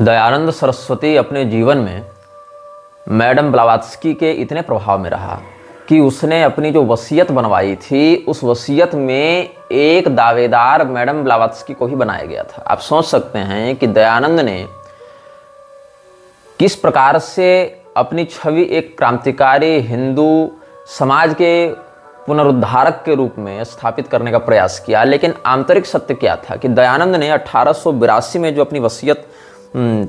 दयानंद सरस्वती अपने जीवन में मैडम ब्लावात्स्की के इतने प्रभाव में रहा कि उसने अपनी जो वसीयत बनवाई थी उस वसीयत में एक दावेदार मैडम ब्लावात्स्की को ही बनाया गया था। आप सोच सकते हैं कि दयानंद ने किस प्रकार से अपनी छवि एक क्रांतिकारी हिंदू समाज के पुनरुद्धारक के रूप में स्थापित करने का प्रयास किया। लेकिन आंतरिक सत्य क्या था कि दयानंद ने 1882 में जो अपनी वसीयत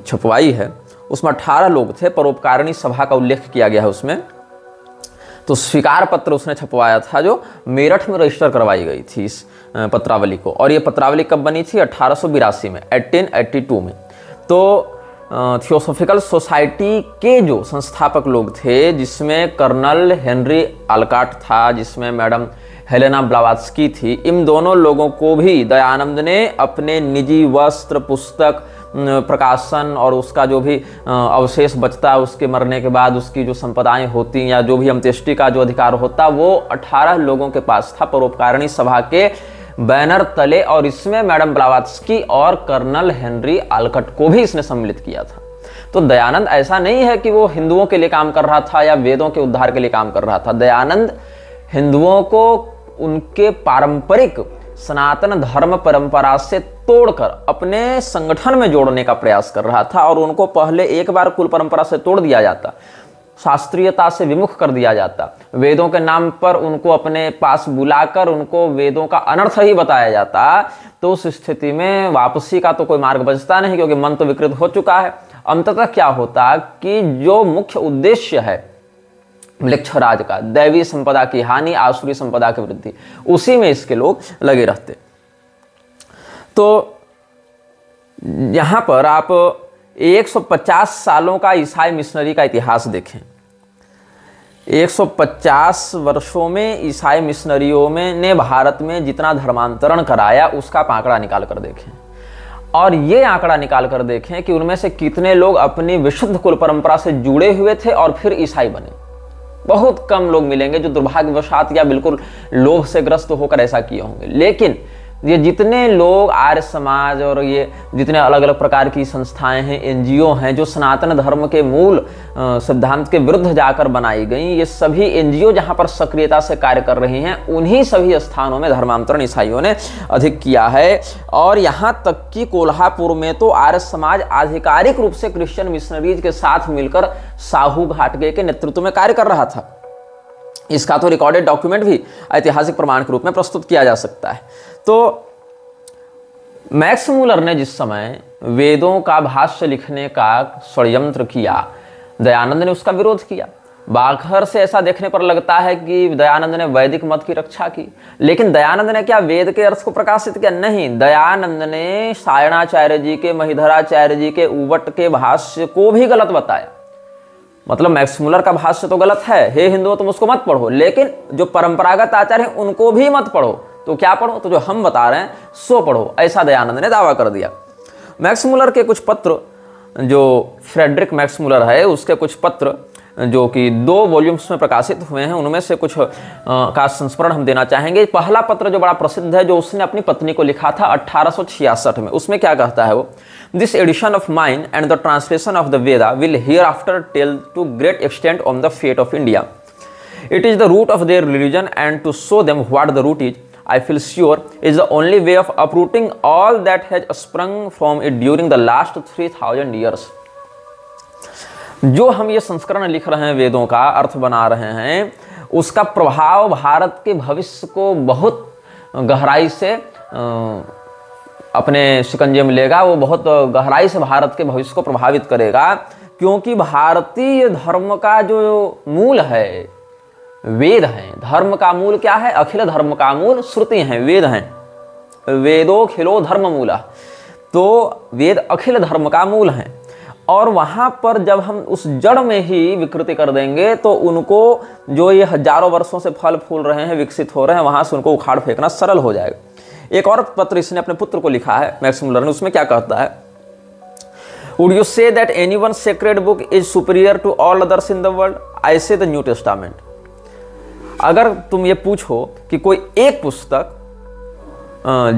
छपवाई है उसमें 18 लोग थे। परोपकारिणी सभा का उल्लेख किया गया है उसमें। तो स्वीकार पत्र उसने छपवाया था जो मेरठ में रजिस्टर करवाई गई थी इस पत्रावली को। और ये पत्रावली कब बनी थी? 1882 में, 1882 में। तो थियोसॉफिकल सोसाइटी के जो संस्थापक लोग थे, जिसमें कर्नल हेनरी आलकाट था, जिसमें मैडम हेलेना ब्लावात्स्की थी, इन दोनों लोगों को भी दयानंद ने अपने निजी वस्त्र, पुस्तक, प्रकाशन और उसका जो भी अवशेष बचता है उसके मरने के बाद उसकी जो संपदाएं होती या जो भी अंत्येष्टि का जो अधिकार होता वो 18 लोगों के पास था परोपकारिणी सभा के बैनर तले। और इसमें मैडम ब्लावात्स्की और कर्नल हेनरी आलकट को भी इसने सम्मिलित किया था। तो दयानंद ऐसा नहीं है कि वो हिंदुओं के लिए काम कर रहा था या वेदों के उद्धार के लिए काम कर रहा था। दयानंद हिंदुओं को उनके पारंपरिक सनातन धर्म परंपरा से तोड़कर अपने संगठन में जोड़ने का प्रयास कर रहा था। और उनको पहले एक बार कुल परंपरा से तोड़ दिया जाता, शास्त्रीयता से विमुख कर दिया जाता, वेदों के नाम पर उनको अपने पास बुलाकर उनको वेदों का अनर्थ ही बताया जाता, तो उस स्थिति में वापसी का तो कोई मार्ग बचता नहीं, क्योंकि मन तो विकृत हो चुका है। अंततः क्या होता कि जो मुख्य उद्देश्य है म्लेच्छराज का, दैवी संपदा की हानि, आसुरी संपदा की वृद्धि, उसी में इसके लोग लगे रहते। तो यहां पर आप 150 सालों का ईसाई मिशनरी का इतिहास देखें। 150 वर्षों में ईसाई मिशनरियों में ने भारत में जितना धर्मांतरण कराया उसका आंकड़ा निकाल कर देखें। और ये आंकड़ा निकाल कर देखें कि उनमें से कितने लोग अपनी विशुद्ध कुल परंपरा से जुड़े हुए थे और फिर ईसाई बने। बहुत कम लोग मिलेंगे जो दुर्भाग्यवशात या बिल्कुल लोभ से ग्रस्त होकर ऐसा किए होंगे। लेकिन ये जितने लोग आर्य समाज और ये जितने अलग अलग प्रकार की संस्थाएं हैं, एनजीओ हैं, जो सनातन धर्म के मूल सिद्धांत के विरुद्ध जाकर बनाई गई, ये सभी एनजीओ जहां पर सक्रियता से कार्य कर रही हैं, उन्हीं सभी स्थानों में धर्मांतरण ईसाइयों ने अधिक किया है। और यहाँ तक कि कोल्हापुर में तो आर्य समाज आधिकारिक रूप से क्रिश्चियन मिशनरीज के साथ मिलकर साहू घाटगे के नेतृत्व में कार्य कर रहा था। इसका तो रिकॉर्डेड डॉक्यूमेंट भी ऐतिहासिक प्रमाण के रूप में प्रस्तुत किया जा सकता है। तो मैक्स मूलर ने जिस समय वेदों का भाष्य लिखने का षड्यंत्र किया, दयानंद ने उसका विरोध किया। बाहर से ऐसा देखने पर लगता है कि दयानंद ने वैदिक मत की रक्षा की, लेकिन दयानंद ने क्या वेद के अर्थ को प्रकाशित किया? नहीं। दयानंद ने सायणाचार्य जी के, महिधराचार्य जी के उवट के भाष्य को भी गलत बताया। मतलब मैक्स मूलर का भाष्य तो गलत है, हे हिंदुओं तुम उसको मत पढ़ो, लेकिन जो परंपरागत आचार्य हैं उनको भी मत पढ़ो। तो क्या पढ़ो? तो जो हम बता रहे हैं सो पढ़ो, ऐसा दयानंद ने दावा कर दिया। मैक्स मूलर के कुछ पत्र, जो फ्रेडरिक मैक्स मूलर है उसके कुछ पत्र जो कि 2 वॉल्यूम्स में प्रकाशित हुए हैं, उनमें से कुछ का संस्मरण हम देना चाहेंगे। पहला पत्र जो बड़ा प्रसिद्ध है, जो उसने अपनी पत्नी को लिखा था 1866 में, उसमें क्या कहता है वो? This edition of mine and the translation of the Veda will hereafter tell to great extent on the fate of India. It is the root of their religion, and to show them what the root is, I feel sure, is the only way of uprooting all that has sprung from it during the last 3000 years. जो हम ये संस्करण लिख रहे हैं, वेदों का अर्थ बना रहे हैं, उसका प्रभाव भारत के भविष्य को बहुत गहराई से अपने शिकंजे में लेगा। वो बहुत गहराई से भारत के भविष्य को प्रभावित करेगा, क्योंकि भारतीय धर्म का जो मूल है वेद हैं। धर्म का मूल क्या है? अखिल धर्म का मूल श्रुति हैं, वेद हैं। वेदो खिलो धर्म मूला, तो वेद अखिल धर्म का मूल हैं। और वहां पर जब हम उस जड़ में ही विकृति कर देंगे तो उनको, जो ये हजारों वर्षों से फल फूल रहे हैं, विकसित हो रहे हैं, वहां से उनको उखाड़ फेंकना सरल हो जाएगा। एक और पत्र इसने अपने पुत्र को लिखा है मैक्स मूलर ने, उसमें क्या कहता है? Would you say that anyone's sacred book is superior to all others in the world? I say the New Testament. अगर तुम ये पूछो कि कोई एक पुस्तक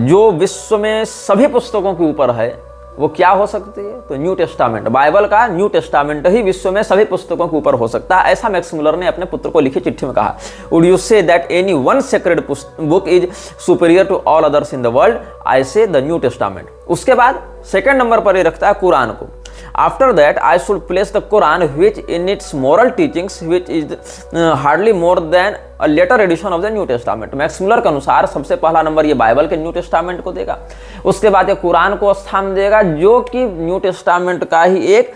जो विश्व में सभी पुस्तकों के ऊपर है, वो क्या हो सकती है? तो न्यू टेस्टामेंट, बाइबल का न्यू टेस्टामेंट ही विश्व में सभी पुस्तकों के ऊपर हो सकता है, ऐसा मैक्स मुलर ने अपने पुत्र को लिखी चिट्ठी में कहा। Would you say that any one sacred book is superior to all others in the world? I say the new testament. उसके बाद सेकंड नंबर पर ये रखता है कुरान को। After that, I should place the Quran, which in its moral teachings, which is hardly more than a later edition of the New Testament. Max Muller के अनुसार सबसे पहला नंबर ये बाइबल के न्यू टेस्टामेंट को देगा, उसके बाद ये कुरान को स्थान देगा, जो कि न्यू टेस्टामेंट का ही एक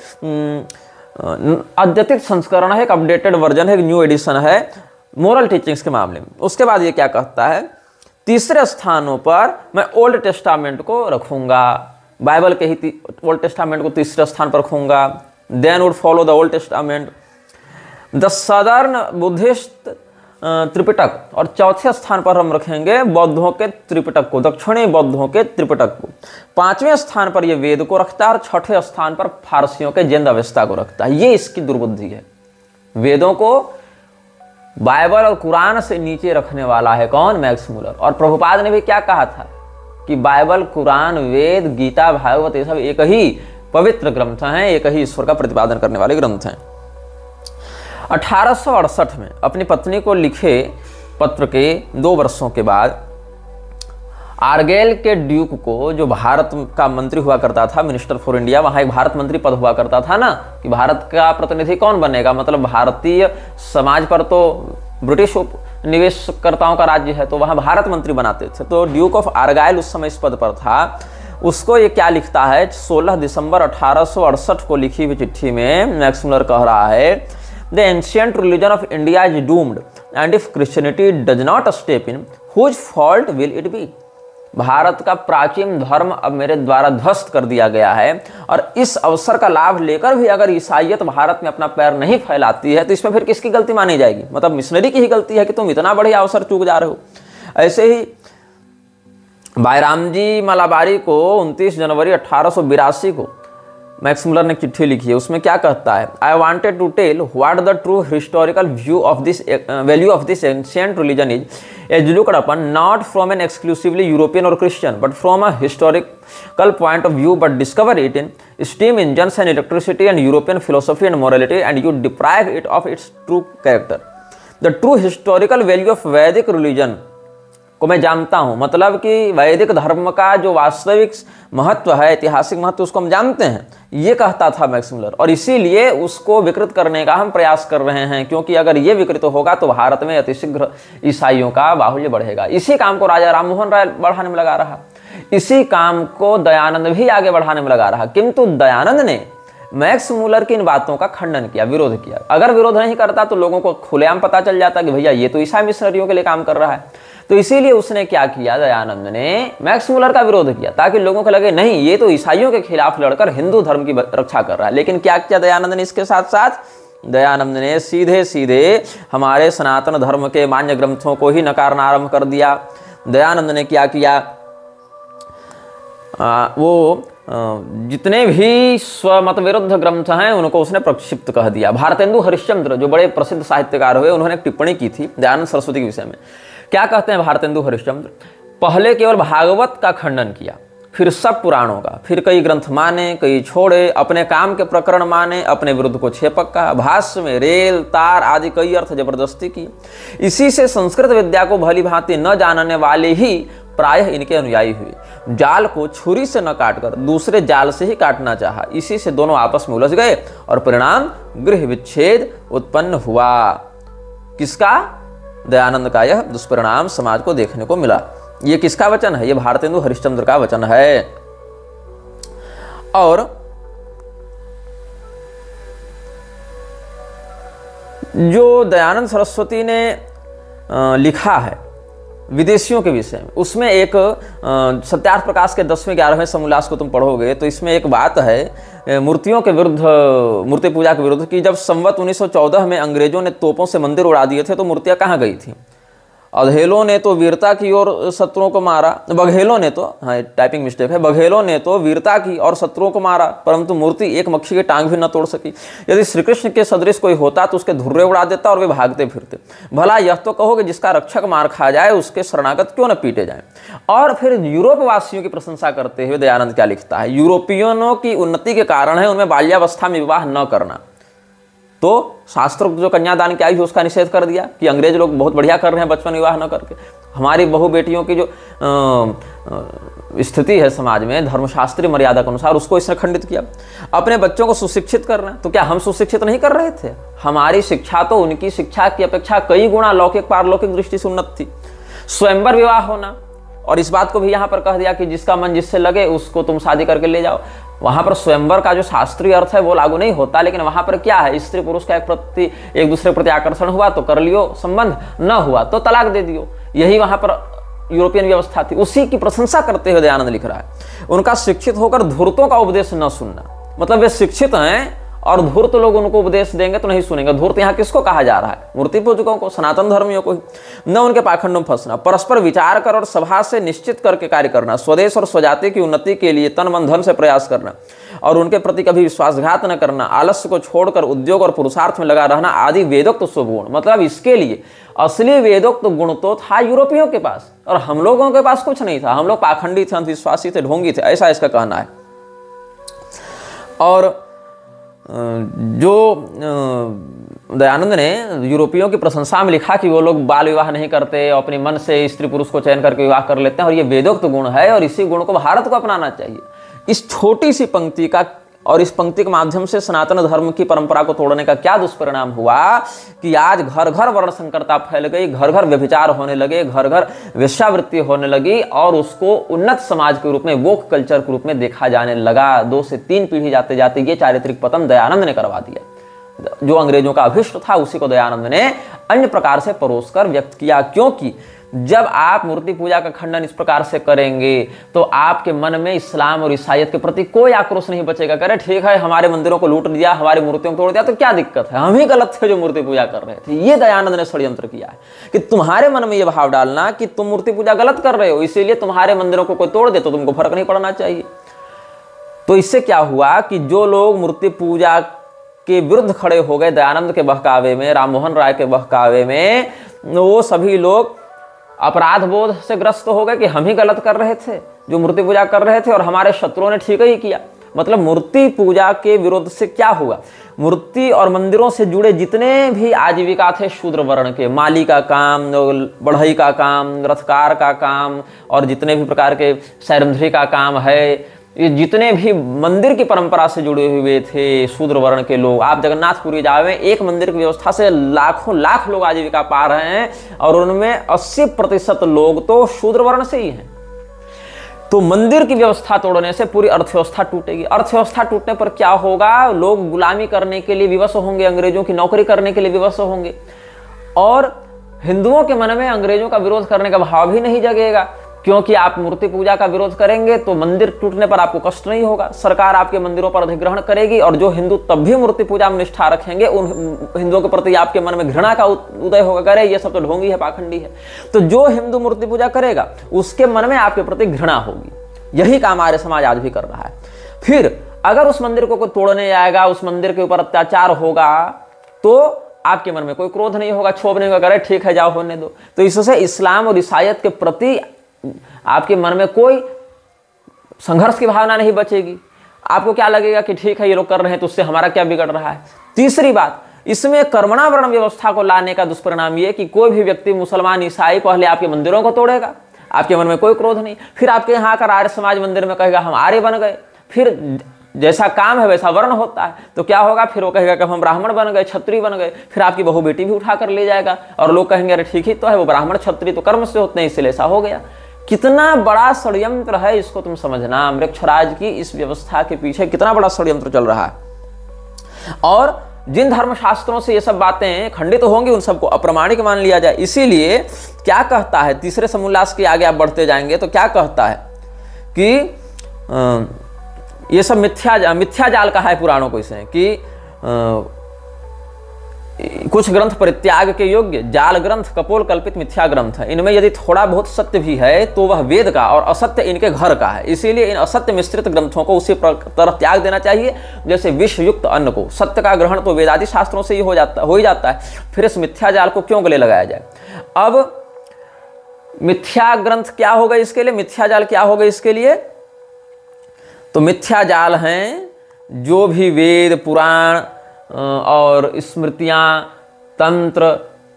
अद्यतित संस्करण है, एक अपडेटेड वर्जन है, एक न्यू एडिशन है मोरल टीचिंग्स के मामले में। उसके बाद ये क्या कहता है, तीसरे स्थानों पर मैं ओल्ड टेस्टामेंट को रखूंगा, बाइबल के ही ओल्ड टेस्टामेंट को तीसरे स्थान पर रखूंगा। Then would follow the Old Testament, the southern Buddhist Tripitaka, और चौथे स्थान पर हम रखेंगे बौद्धों के त्रिपिटक को, दक्षिणी बौद्धों के त्रिपिटक को। पांचवें स्थान पर यह वेद को रखता है और छठे स्थान पर फारसियों के जिंद अवेस्ता को रखता है। ये इसकी दुर्बुद्धि है। वेदों को बाइबल और कुरान से नीचे रखने वाला है कौन? Max Muller. और प्रभुपाद ने भी क्या कहा था कि बाइबल, कुरान, वेद, गीता, भागवत ये सब एक ही पवित्र ग्रंथ हैं, एक ही ईश्वर का प्रतिपादन करने वाले ग्रंथ हैं। 1868 में अपनी पत्नी को लिखे पत्र के 2 वर्षों के बाद आर्गेल के ड्यूक को, जो भारत का मंत्री हुआ करता था, मिनिस्टर फॉर इंडिया, वहां एक भारत मंत्री पद हुआ करता था ना, कि भारत का प्रतिनिधि कौन बनेगा, मतलब भारतीय समाज पर तो ब्रिटिश निवेशकर्ताओं का राज्य है, तो वहां भारत मंत्री बनाते थे। तो ड्यूक ऑफ आर्गाइल उस समय इस पद पर था। उसको ये क्या लिखता है, 16 दिसंबर 1868 को लिखी हुई चिट्ठी में मैक्स मुलर कह रहा है, the ancient religion of India is doomed and if Christianity does not step in, whose fault will it be? Bharat का प्राचीन धर्म अब मेरे द्वारा ध्वस्त कर दिया गया है, और इस अवसर का लाभ लेकर भी अगर ईसाइयत भारत में अपना पैर नहीं फैलाती है तो इसमें फिर किसकी गलती मानी जाएगी? मतलब मिशनरी की ही गलती है कि तुम इतना बढ़िया अवसर चूक जा रहे हो। ऐसे ही बायरामजी मलाबारी को 29 जनवरी 1882 को मैक्स मुलर ने चिट्ठी लिखी है। उसमें क्या कहता है, I wanted to tell what the true historical view of this value of this ancient religion is as looked upon not from an exclusively European or Christian but from a historical point of view, but discover it in steam engines and electricity and European philosophy and morality and you deprive it of its true character. The true historical value of Vedic religion को मैं जानता हूं, मतलब कि वैदिक धर्म का जो वास्तविक महत्व है, ऐतिहासिक महत्व, उसको हम जानते हैं, ये कहता था मैक्स मुलर। और इसीलिए उसको विकृत करने का हम प्रयास कर रहे हैं, क्योंकि अगर ये विकृत होगा तो भारत में अतिशीघ्र ईसाइयों का बाहुल्य बढ़ेगा। इसी काम को राजा राम मोहन राय बढ़ाने में लगा रहा, इसी काम को दयानंद भी आगे बढ़ाने में लगा रहा, किंतु दयानंद ने मैक्स मुलर की इन बातों का खंडन किया, विरोध किया। अगर विरोध नहीं करता तो लोगों को खुलेआम पता चल जाता कि भैया ये तो ईसाई मिशनरियों के लिए काम कर रहा है। तो इसीलिए उसने क्या किया, दयानंद ने मैक्स मुलर का विरोध किया, ताकि लोगों को लगे नहीं ये तो ईसाइयों के खिलाफ लड़कर हिंदू धर्म की रक्षा कर रहा है। लेकिन क्या किया दयानंद ने इसके साथ साथ, दयानंद ने सीधे सीधे हमारे सनातन धर्म के मान्य ग्रंथों को ही नकारना आरंभ कर दिया। दयानंद ने क्या किया, वो जितने भी स्वमत विरुद्ध ग्रंथ हैं उनको उसने प्रक्षिप्त कह दिया। भारतेंदु हरिश्चंद्र जो बड़े प्रसिद्ध साहित्यकार हुए, उन्होंने एक टिप्पणी की थी दयानंद सरस्वती के विषय में। क्या कहते हैं भारतेंदु हरिश्चंद्र, पहले केवल भागवत का खंडन किया, फिर सब पुराणों का, फिर कई ग्रंथ माने कई छोड़े, अपने काम के प्रकरण माने, अपने विरुद्ध को छेपक कहा, भाष्य में रेल तार आदि कई अर्थ जबरदस्ती की। इसी से संस्कृत विद्या को भली भांति न जानने वाले ही प्रायः इनके अनुयायी हुए। जाल को छुरी से न काटकर दूसरे जाल से ही काटना चाहा, इसी से दोनों आपस में उलझ गए और परिणाम गृह विच्छेद उत्पन्न हुआ। किसका? दयानंद का यह दुष्परिणाम समाज को देखने को मिला। यह किसका वचन है? यह भारतेंदु हरिश्चंद्र का वचन है। और जो दयानंद सरस्वती ने लिखा है विदेशियों के विषय में, उसमें एक सत्यार्थ प्रकाश के 10वें 11वें समोल्लास को तुम पढ़ोगे तो इसमें एक बात है मूर्तियों के विरुद्ध, मूर्ति पूजा के विरुद्ध, कि जब संवत 1914 में अंग्रेजों ने तोपों से मंदिर उड़ा दिए थे तो मूर्तियां कहाँ गई थी? अधेलों ने तो वीरता की और शत्रुओं को मारा, बघेलों ने तो, हाँ टाइपिंग मिस्टेक है, बघेलों ने तो वीरता की और शत्रुओं को मारा, परंतु मूर्ति एक मक्खी की टांग भी न तोड़ सकी। यदि श्री कृष्ण के सदृश कोई होता तो उसके धुर्रे उड़ा देता और वे भागते फिरते। भला यह तो कहो कि जिसका रक्षक मार खा जाए उसके शरणागत क्यों न पीटे जाए। और फिर यूरोप वासियों की प्रशंसा करते हुए दयानंद क्या लिखता है, यूरोपियनों की उन्नति के कारण है उनमें बाल्यावस्था में विवाह न करना। तो शास्त्र जो कन्यादान की आई है उसका निषेध कर दिया कि अंग्रेज लोग बहुत बढ़िया कर रहे हैं बचपन विवाह न करके। हमारी बहु बेटियों की जो स्थिति है समाज में धर्मशास्त्रीय मर्यादा के अनुसार, उसको इसने खंडित किया। अपने बच्चों को सुशिक्षित करना, तो क्या हम सुशिक्षित नहीं कर रहे थे? हमारी शिक्षा तो उनकी शिक्षा की अपेक्षा कई गुना लौकिक पारलौकिक दृष्टि से उन्नत थी। स्वयंवर विवाह होना, और इस बात को भी यहाँ पर कह दिया कि जिसका मन जिससे लगे उसको तुम शादी करके ले जाओ। वहां पर स्वयंवर का जो शास्त्रीय अर्थ है वो लागू नहीं होता, लेकिन वहां पर क्या है, स्त्री पुरुष का एक दूसरे के प्रति आकर्षण हुआ तो कर लियो संबंध, न हुआ तो तलाक दे दियो। यही वहां पर यूरोपियन व्यवस्था थी। उसी की प्रशंसा करते हुए दयानंद लिख रहा है, उनका शिक्षित होकर धूर्तों का उपदेश न सुनना। मतलब वे शिक्षित हैं और धूर्त लोग उनको उपदेश देंगे तो नहीं सुनेंगे। धूर्त यहाँ किसको कहा जा रहा है? मूर्ति पूजकों को, सनातन धर्मियों को। न उनके पाखंडों में फंसना, परस्पर विचार कर और सभा से निश्चित करके कार्य करना, स्वदेश और स्वजाति की उन्नति के लिए तन मन धन से प्रयास करना और उनके प्रति कभी विश्वासघात न करना, आलस्य को छोड़कर उद्योग और पुरुषार्थ में लगा रहना आदि वेदोक्त शुभ गुण। मतलब इसके लिए असली वेदोक्त गुण तो था यूरोपियों के पास और हम लोगों के पास कुछ नहीं था। हम लोग पाखंडी थे, अंधविश्वासी थे, ढोंगी थे, ऐसा इसका कहना है। और जो दयानंद ने यूरोपियों की प्रशंसा में लिखा कि वो लोग बाल विवाह नहीं करते, अपने मन से स्त्री पुरुष को चयन करके विवाह कर लेते हैं और ये वेदोक्त गुण है और इसी गुण को भारत को अपनाना चाहिए। इस छोटी सी पंक्ति का और इस पंक्ति के माध्यम से सनातन धर्म की परंपरा को तोड़ने का क्या दुष्परिणाम हुआ कि आज घर घर वर्ण संकरता फैल गई, घर घर व्यभिचार होने लगे, घर घर वेश्यावृत्ति होने लगी और उसको उन्नत समाज के रूप में, वोक कल्चर के रूप में देखा जाने लगा। 2 से 3 पीढ़ी जाते जाते ये चारित्रिक पतन दयानंद ने करवा दिया। जो अंग्रेजों का अभिष्ट था उसी को दयानंद ने अन्य प्रकार से परोसकर व्यक्त किया। क्योंकि जब आप मूर्ति पूजा का खंडन इस प्रकार से करेंगे तो आपके मन में इस्लाम और ईसाईयत के प्रति कोई आक्रोश नहीं बचेगा। करे ठीक है, हमारे मंदिरों को लूट दिया, हमारी मूर्तियों को तोड़ दिया तो क्या दिक्कत है, हम ही गलत थे जो मूर्ति पूजा कर रहे थे। ये दयानंद ने षड्यंत्र किया है कि तुम्हारे मन में यह भाव डालना कि तुम मूर्ति पूजा गलत कर रहे हो, इसीलिए तुम्हारे मंदिरों को कोई तोड़ दे तो तुमको फर्क नहीं पड़ना चाहिए। तो इससे क्या हुआ कि जो लोग मूर्ति पूजा के विरुद्ध खड़े हो गए दयानंद के बहकावे में, राम मोहन राय के बहकावे में, वो सभी लोग अपराध बोध से ग्रस्त हो गए कि हम ही गलत कर रहे थे जो मूर्ति पूजा कर रहे थे और हमारे शत्रुओं ने ठीक ही किया। मतलब मूर्ति पूजा के विरोध से क्या हुआ, मूर्ति और मंदिरों से जुड़े जितने भी आजीविका थे शूद्र वर्ण के, माली का काम, बढ़ई का काम, रथकार का काम और जितने भी प्रकार के सैरंध्री का काम है, ये जितने भी मंदिर की परंपरा से जुड़े हुए थे शूद्र वर्ण के लोग, आप जगन्नाथपुरी जावे, एक मंदिर की व्यवस्था से लाखों लाख लोग आजीविका पा रहे हैं और उनमें 80% लोग तो शूद्र वर्ण से ही हैं। तो मंदिर की व्यवस्था तोड़ने से पूरी अर्थव्यवस्था टूटेगी। अर्थव्यवस्था टूटने पर क्या होगा, लोग गुलामी करने के लिए विवश होंगे, अंग्रेजों की नौकरी करने के लिए विवश होंगे और हिंदुओं के मन में अंग्रेजों का विरोध करने का भाव भी नहीं जगेगा। क्योंकि आप मूर्ति पूजा का विरोध करेंगे तो मंदिर टूटने पर आपको कष्ट नहीं होगा, सरकार आपके मंदिरों पर अधिग्रहण करेगी और जो हिंदू तब भी मूर्ति पूजा में निष्ठा रखेंगे उन हिंदुओं के प्रति आपके मन में घृणा का उदय होगा, करे ये सब तो ढोंगी है, पाखंडी है। तो जो हिंदू मूर्ति पूजा करेगा उसके मन में आपके प्रति घृणा होगी। यही काम आर्य समाज आज भी कर रहा है। फिर अगर उस मंदिर को कोई तोड़ने आएगा, उस मंदिर के ऊपर अत्याचार होगा तो आपके मन में कोई क्रोध नहीं होगा, क्षोभ नहीं होगा, करे ठीक है जाओ होने दो। तो इससे इस्लाम और ईसाईयत के प्रति आपके मन में कोई संघर्ष की भावना नहीं बचेगी। आपको क्या लगेगा कि ठीक है ये लोग कर रहे हैं तो उससे हमारा क्या बिगड़ रहा है। तीसरी बात, इसमें कर्मणा वर्ण व्यवस्था को लाने का दुष्परिणाम ये कि कोई भी व्यक्ति मुसलमान ईसाई पहले आपके मंदिरों को तोड़ेगा, आपके मन में कोई क्रोध नहीं, फिर आपके यहाँ आकर आर्य समाज मंदिर में कहेगा हम आर्य बन गए, फिर जैसा काम है वैसा वर्ण होता है तो क्या होगा, फिर वो कहेगा कि हम ब्राह्मण बन गए, क्षत्रिय बन गए, फिर आपकी बहू बेटी भी उठा कर ले जाएगा और लोग कहेंगे अरे ठीक ही तो है, वो ब्राह्मण क्षत्रिय तो कर्म से होते हैं इसलिए ऐसा हो गया। कितना बड़ा षड्यंत्र है इसको तुम समझना, वृक्षराज की इस व्यवस्था के पीछे कितना बड़ा षड्यंत्र चल रहा है। और जिन धर्मशास्त्रों से ये सब बातें खंडित होंगी उन सबको अप्रमाणिक मान लिया जाए। इसीलिए क्या कहता है, तीसरे समोल्लास के आगे आप बढ़ते जाएंगे तो क्या कहता है कि ये सब मिथ्या जाल कहा है पुराणों को इसने कुछ ग्रंथ परित्याग के योग्य, जाल ग्रंथ, कपोल कल्पित मिथ्या ग्रंथ है। इनमें यदि थोड़ा बहुत सत्य भी है तो वह वेद का और असत्य इनके घर का है। इसीलिए इन असत्य मिश्रित ग्रंथों को उसी तरह त्याग देना चाहिए जैसे विष युक्त अन्न को। सत्य का ग्रहण तो वेदादि शास्त्रों से ही हो ही जाता है, फिर इस मिथ्या जाल को क्यों गले लगाया जाए। अब मिथ्या ग्रंथ क्या होगा इसके लिए, मिथ्या जाल क्या होगा इसके लिए, तो मिथ्या जाल हैं जो भी वेद पुराण और स्मृतियां, तंत्र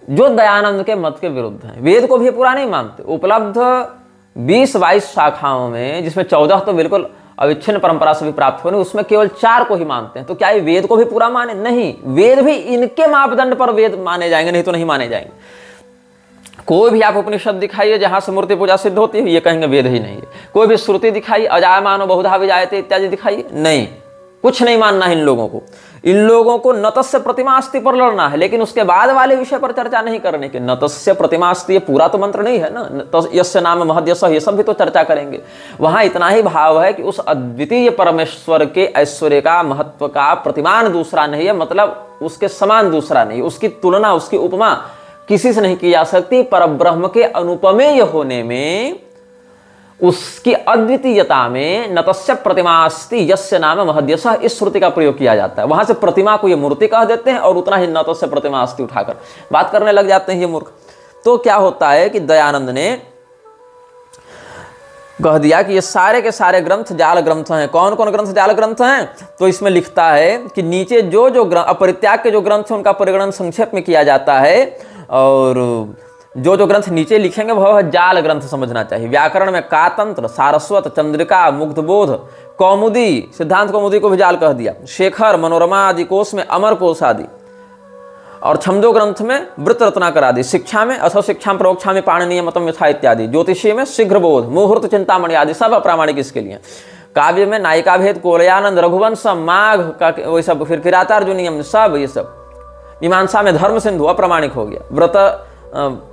जो दयानंद के मत के विरुद्ध हैं। वेद को भी पूरा नहीं मानते। उपलब्ध 20-22 शाखाओं में, जिसमें 14 तो बिल्कुल अविच्छिन्न परंपरा से भी प्राप्त होने, उसमें केवल 4 को ही मानते हैं। तो क्या ये वेद को भी पूरा माने? नहीं, वेद भी इनके मापदंड पर वेद माने जाएंगे, नहीं तो नहीं माने जाएंगे। कोई भी आप उपनिषद दिखाइए जहां से मूर्ति पूजा सिद्ध होती है, ये कहेंगे वेद ही नहीं है। कोई भी श्रुति दिखाइए, अजायमानो बहुधा विजायते इत्यादि दिखाइए, नहीं, कुछ नहीं मानना है इन लोगों को। इन लोगों को नतस्य प्रतिमास्ति पर लड़ना है, लेकिन उसके बाद वाले विषय पर चर्चा नहीं करने के। नतस्य प्रतिमास्ति ये पूरा तो मंत्र नहीं है ना, यस्य नाम महद्यस, ये सब भी तो चर्चा करेंगे। वहां इतना ही भाव है कि उस अद्वितीय परमेश्वर के ऐश्वर्य का, महत्व का प्रतिमान दूसरा नहीं है, मतलब उसके समान दूसरा नहीं, उसकी तुलना, उसकी उपमा किसी से नहीं की जा सकती। परब्रह्म के अनुपमेय होने में, उसकी अद्वितीयता में नतस्य प्रतिमास्ति यस्य नाम महद्यस, इस श्रुति का प्रयोग किया जाता है। वहां से प्रतिमा को ये मूर्ति कह देते हैं और उतना ही नतस्य प्रतिमास्ति उठाकर बात करने लग जाते हैं ये मूर्ख। तो क्या होता है कि दयानंद ने कह दिया कि ये सारे के सारे ग्रंथ जाल ग्रंथ हैं। कौन कौन ग्रंथ जाल ग्रंथ हैं? तो इसमें लिखता है कि नीचे जो जो अपरित्याग के जो ग्रंथ हैं उनका परिगणन संक्षेप में किया जाता है, और जो जो ग्रंथ नीचे लिखेंगे वह जाल ग्रंथ समझना चाहिए। व्याकरण में कातंत्र, सारस्वत, चंद्रिका, मुग्धबोध, कौमुदी, सिद्धांत कौमुदी को भी जाल कह दिया, शेखर, मनोरमा आदि कोश में अमर कोश आदि, और छंदो ग्रंथ में वृत्त रत्नाकर आदि, शिक्षा में अथो शिक्षा प्रोक्षा में पाणिनीय मतम यथा इत्यादि, ज्योतिषी में शीघ्रबोध, मुहूर्त चिंतामणि आदि सब अप्रामाणिक इसके लिए। काव्य में नायिका भेद, कोलयानंद, रघुवंश, माघ का वही सब, फिर किरातार्जुनियम सब, ये सब। मीमांसा में धर्म सिंधु अप्रामाणिक हो गया। व्रत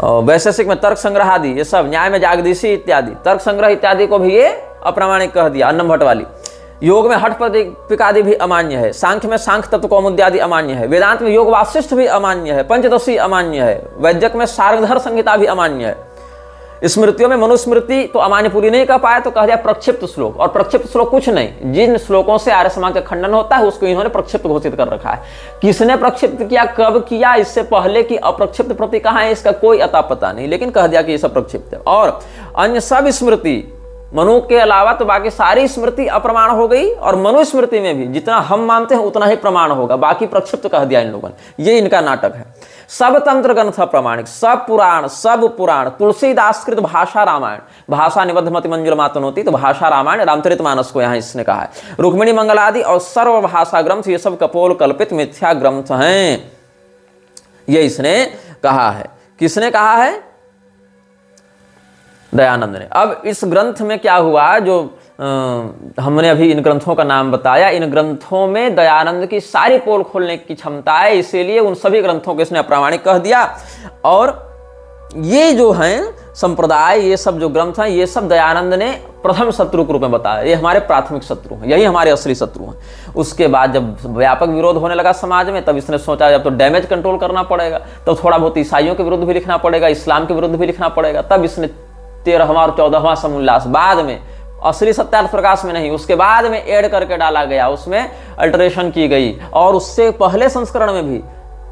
वैशेषिक में तर्क संग्रह आदि, ये सब। न्याय में जागदीशी इत्यादि, तर्क संग्रह इत्यादि को भी ये अप्रामाणिक कह दिया, अन्नम भट्ट वाली। योग में हठ प्रतिपिकादि भी अमान्य है। सांख्य में सांख्य तत्व कौमुद्यादि अमान्य है। वेदांत में योग वासिष्ठ भी अमान्य है। पंचदशी अमान्य है। वैद्यक में सारंगधर संहिता भी अमान्य है। स्मृतियों में मनुस्मृति तो अमान्य पूरी नहीं कर पाया, तो कह दिया प्रक्षिप्त श्लोक। और प्रक्षिप्त श्लोक कुछ नहीं, जिन श्लोकों से आर्य समाज का खंडन होता है उसको इन्होंने प्रक्षिप्त घोषित कर रखा है। किसने प्रक्षिप्त किया, कब किया, इससे पहले की अप्रक्षिप्त प्रति कहाँ है, इसका कोई अता पता नहीं, लेकिन कह दिया कि ये सब प्रक्षिप्त है। और अन्य सब स्मृति, मनु के अलावा तो बाकी सारी स्मृति अप्रमाण हो गई, और मनु स्मृति में भी जितना हम मानते हैं उतना ही प्रमाण होगा, बाकी प्रक्षिप्त कह दिया इन लोगों ने। ये इनका नाटक है। सब तंत्र ग्रंथ अप्रमाणिक, सब पुराण, तुलसीदासकृत भाषा रामायण, भाषा निबद्ध मति मंजुल मातनोती, तो भाषा रामायण रामचरितमानस को यहाँ इसने कहा है। रुक्मिणी मंगल आदि और सर्व भाषा ग्रंथ ये सब कपोल कल्पित मिथ्या ग्रंथ हैं, ये इसने कहा है। किसने कहा है? दयानंद ने। अब इस ग्रंथ में क्या हुआ, जो हमने अभी इन ग्रंथों का नाम बताया, इन ग्रंथों में दयानंद की सारी पोल खोलने की क्षमता है, इसीलिए उन सभी ग्रंथों को इसने अप्रामाणिक कह दिया। और ये जो हैं संप्रदाय, ये सब जो ग्रंथ हैं, ये सब दयानंद ने प्रथम शत्रु के रूप में बताया। ये हमारे प्राथमिक शत्रु हैं, यही हमारे असली शत्रु हैं। उसके बाद जब व्यापक विरोध होने लगा समाज में, तब इसने सोचा जब तो डैमेज कंट्रोल करना पड़ेगा, तो थोड़ा बहुत ईसाइयों के विरुद्ध भी लिखना पड़ेगा, इस्लाम के विरुद्ध भी लिखना पड़ेगा। तब इसने 13वां और 14वां समोल्लास बाद में, असली सत्यार्थ प्रकाश में नहीं, उसके बाद में ऐड करके डाला गया, उसमें अल्टरेशन की गई। और उससे पहले संस्करण में भी